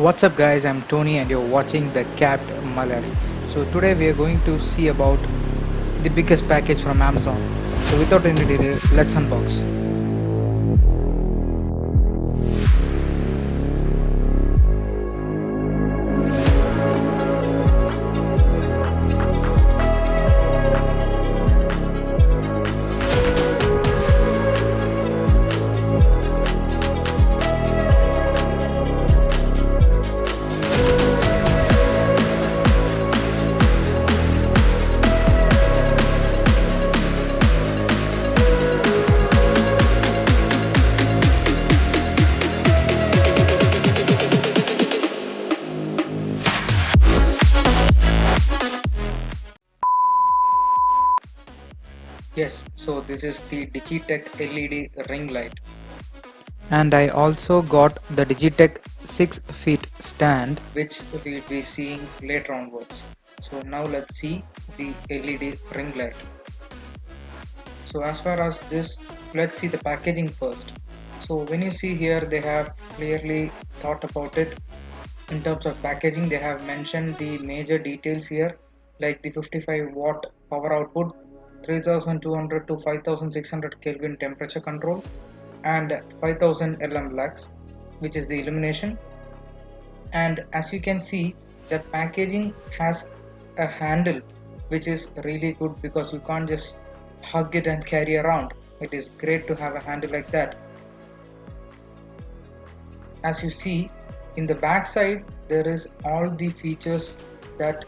What's up guys, I'm Tony and you're watching the Capped Malayali. So today we are going to see about the biggest package from Amazon. So without any delay, let's unbox. Yes, so this is the Digitek LED ring light. And I also got the Digitek 6 feet stand, which we'll be seeing later onwards. So now let's see the LED ring light. So as far as this, let's see the packaging first. So when you see here, they have clearly thought about it. In terms of packaging, they have mentioned the major details here, like the 55 watt power output, 3200 to 5600 Kelvin temperature control, and 5000 lux, which is the illumination. And as you can see, the packaging has a handle, which is really good because you can't just hug it and carry around. It is great to have a handle like that. As you see, in the back side there is all the features that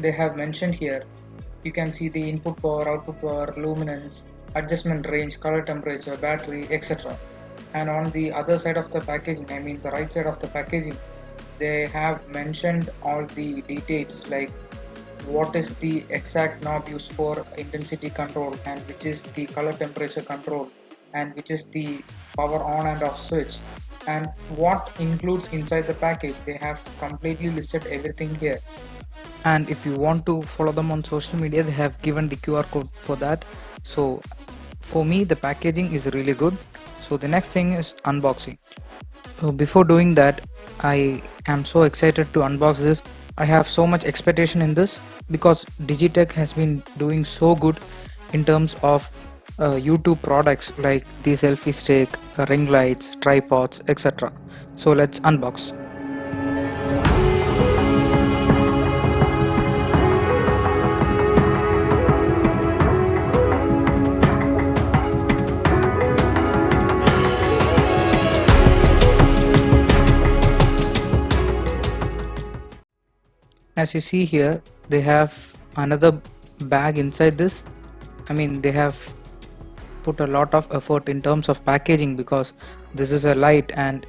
they have mentioned here. You can see the input power, output power, luminance, adjustment range, color temperature, battery, etc. And on the other side of the packaging, I mean the right side of the packaging, they have mentioned all the details, like what is the exact knob used for intensity control, and which is the color temperature control, and which is the power on and off switch, and what includes inside the package. They have completely listed everything here. And if you want to follow them on social media, they have given the QR code for that. So for me, the packaging is really good. So the next thing is unboxing. So before doing that, I am so excited to unbox this. I have so much expectation in this because Digitek has been doing so good in terms of YouTube products like the selfie stick, ring lights, tripods, etc. So let's unbox. As you see here, they have another bag inside this. I mean, they have put a lot of effort in terms of packaging because this is a light, and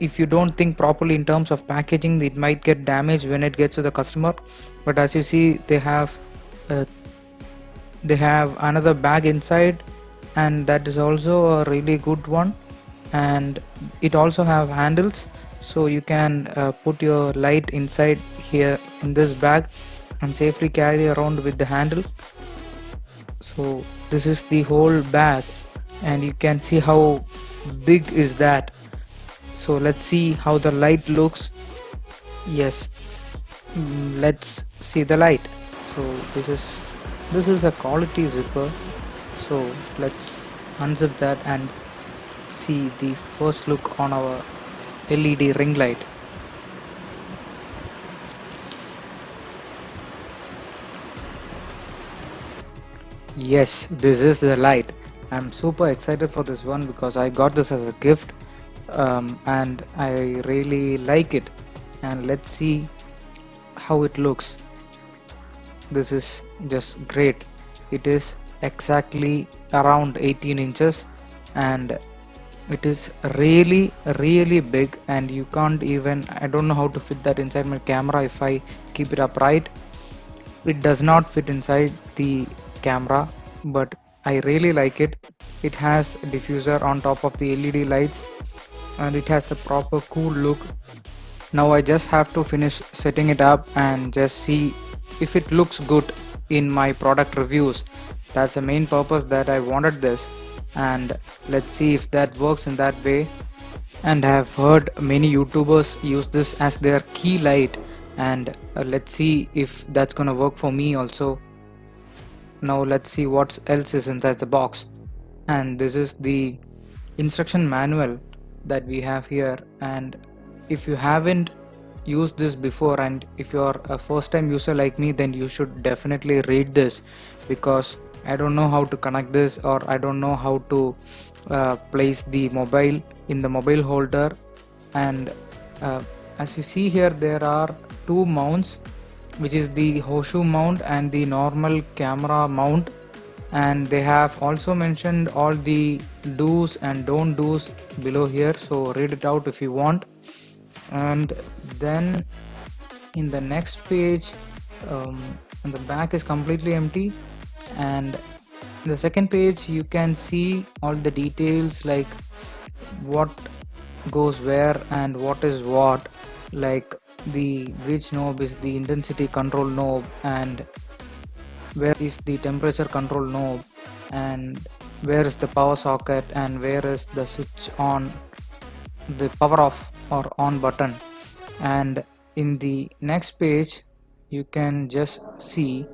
if you don't think properly in terms of packaging, it might get damaged when it gets to the customer. But as you see, they have another bag inside, and that is also a really good one, and it also have handles, so you can put your light inside here in this bag and safely carry around with the handle. So this is the whole bag, and you can see how big is that. So let's see how the light looks. Yes, let's see the light. So this is a quality zipper. So let's unzip that and see the first look on our LED ring light. Yes, this is the light. I'm super excited for this one because I got this as a gift, and I really like it. And let's see how it looks. This is just great. It is exactly around 18 inches, and it is really big, and you can't even, I don't know how to fit that inside my camera. If I keep it upright, it does not fit inside the camera, but I really like it. It has a diffuser on top of the LED lights, and it has the proper cool look. Now I just have to finish setting it up and just see if it looks good in my product reviews. That's the main purpose that I wanted this, and let's see if that works in that way. and I have heard many YouTubers use this as their key light, and let's see if that's gonna work for me also. Now let's see what else is inside the box. And this is the instruction manual that we have here, and if you haven't used this before and if you're a first time user like me, then you should definitely read this, because I don't know how to connect this, or I don't know how to place the mobile in the mobile holder. And uh, as you see here, there are two mounts, which is the Horseshoe mount and the normal camera mount, and they have also mentioned all the do's and don't do's below here, so read it out if you want. And then in the next page, um, the back is completely empty, and the second page you can see all the details, like what goes where and what is what, like the which knob is the intensity control knob, and where is the temperature control knob, and where is the power socket, and where is the switch on, the power off or on button. And in the next page you can just see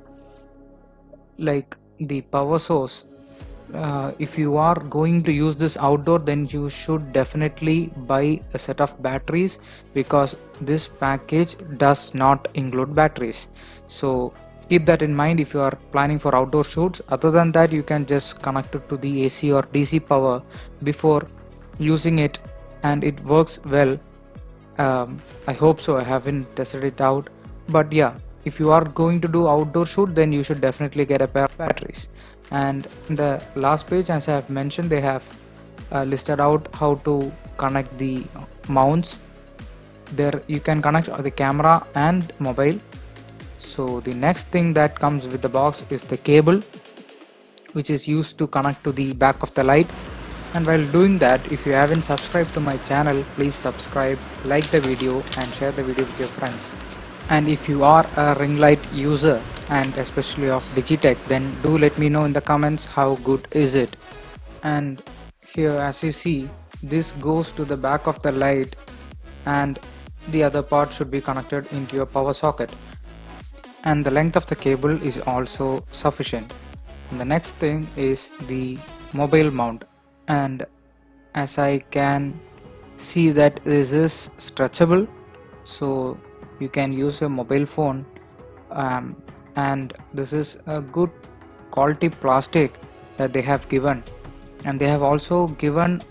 like the power source. If you are going to use this outdoor, then you should definitely buy a set of batteries, because this package does not include batteries. So keep that in mind if you are planning for outdoor shoots. Other than that, you can just connect it to the AC or DC power before using it, and it works well. I hope so. I haven't tested it out, but yeah, if you are going to do outdoor shoot, then you should definitely get a pair of batteries. And in the last page, as I have mentioned, they have listed out how to connect the mounts. There you can connect the camera and mobile. So the next thing that comes with the box is the cable, which is used to connect to the back of the light. And while doing that, if you haven't subscribed to my channel, please subscribe, like the video and share the video with your friends. And if you are a ring light user and especially of Digitech, then do let me know in the comments how good is it. And here, as you see, this goes to the back of the light, and the other part should be connected into your power socket, and the length of the cable is also sufficient. And the next thing is the mobile mount, and as I can see that this is stretchable, so you can use your mobile phone, um, and this is a good quality plastic that they have given. And they have also given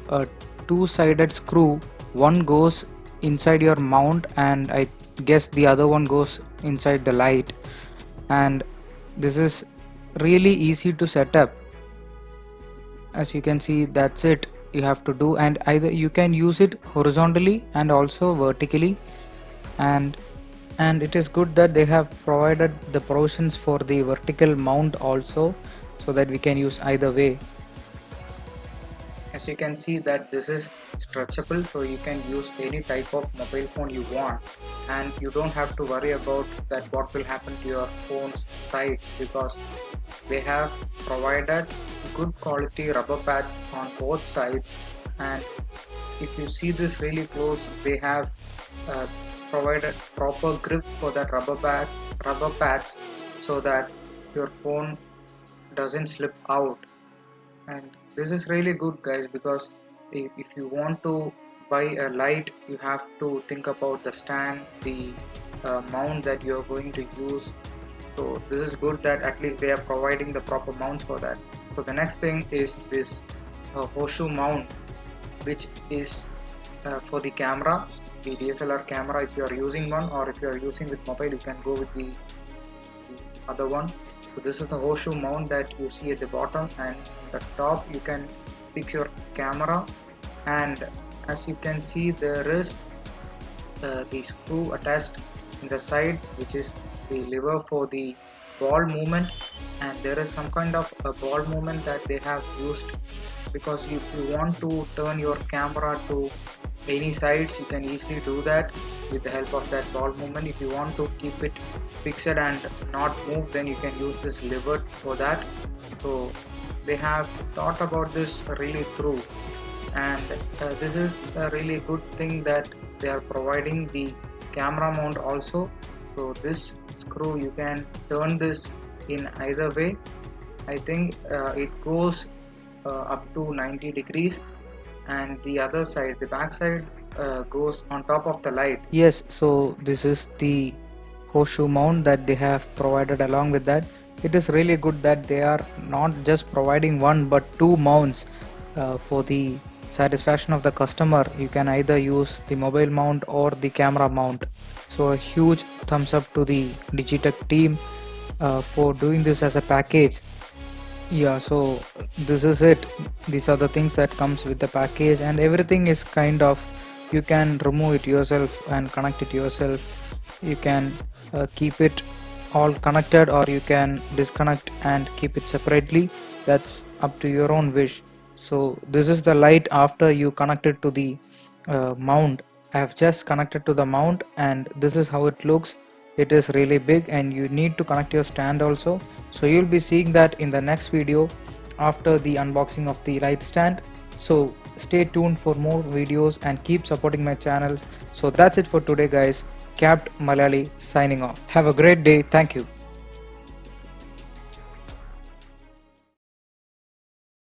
a two-sided screw. One goes inside your mount, and I guess the other one goes inside the light. And this is really easy to set up. As you can see, that's it you have to do, and either you can use it horizontally and also vertically. And it is good that they have provided the provisions for the vertical mount also, so that we can use either way. As you can see that this is stretchable, so you can use any type of mobile phone you want, and you don't have to worry about that what will happen to your phone's sides, because they have provided good quality rubber pads on both sides. And if you see this really close, they have uh, provided proper grip for that rubber pads, so that your phone doesn't slip out. And this is really good, guys, because if you want to buy a light, you have to think about the stand, the mount that you're going to use. So this is good that at least they are providing the proper mounts for that. So the next thing is this horseshoe mount, which is for the camera, the DSLR camera if you are using one, or if you are using with mobile, you can go with the other one. So this is the horseshoe mount that you see at the bottom, and at the top you can fix your camera. And as you can see, there is the screw attached in the side, which is the lever for the ball movement. And there is some kind of a ball movement that they have used, because if you want to turn your camera to any sides, you can easily do that with the help of that ball movement. If you want to keep it fixed and not move, then you can use this lever for that. So they have thought about this really through. and this is a really good thing that they are providing the camera mount also. So this screw, you can turn this in either way. I think it goes up to 90 degrees, and the other side, the back side, goes on top of the light. Yes, so this is the horseshoe mount that they have provided along with that. It is really good that they are not just providing one but two mounts for the satisfaction of the customer. You can either use the mobile mount or the camera mount. So a huge thumbs up to the Digitek team for doing this as a package. Yeah, so this is it. These are the things that comes with the package, and everything is kind of, you can remove it yourself and connect it yourself. You can keep it all connected, or you can disconnect and keep it separately. That's up to your own wish. So this is the light after you connect it to the mount. I have just connected to the mount, and this is how it looks. It is really big, and you need to connect your stand also. So you'll be seeing that in the next video after the unboxing of the light stand. So stay tuned for more videos and keep supporting my channels. So that's it for today, guys. Capt Malayali signing off. Have a great day. Thank you.